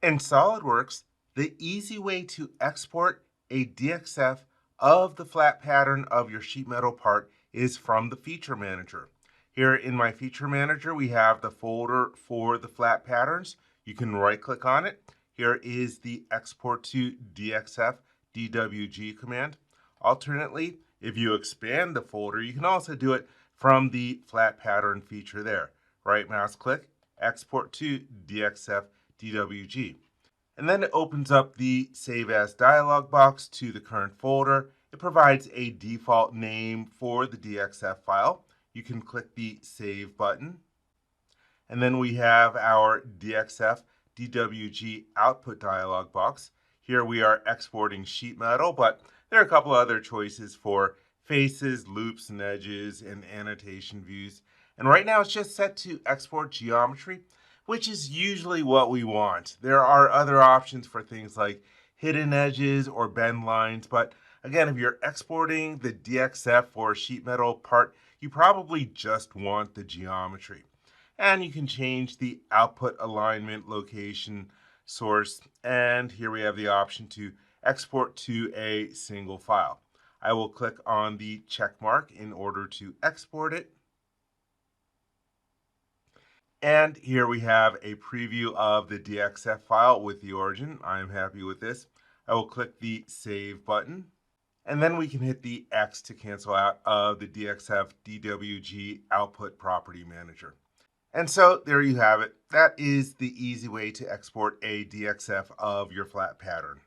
In SolidWorks, the easy way to export a DXF of the flat pattern of your sheet metal part is from the Feature Manager. Here in my Feature Manager, we have the folder for the flat patterns. You can right-click on it. Here is the Export to DXF DWG command. Alternately, if you expand the folder, you can also do it from the flat pattern feature there. Right mouse click, Export to DXF DWG. And then it opens up the Save As dialog box to the current folder. It provides a default name for the DXF file. You can click the Save button. And then we have our DXF DWG output dialog box. Here we are exporting sheet metal, but there are a couple other choices for faces, loops, and edges, and annotation views. And right now it's just set to export geometry, which is usually what we want. There are other options for things like hidden edges or bend lines, but again, if you're exporting the DXF for a sheet metal part, you probably just want the geometry. And you can change the output alignment, location, source, and here we have the option to export to a single file. I will click on the check mark in order to export it. And here we have a preview of the DXF file with the origin. I am happy with this. I will click the Save button. And then we can hit the X to cancel out of the DXF DWG Output Property Manager. And so there you have it. That is the easy way to export a DXF of your flat pattern.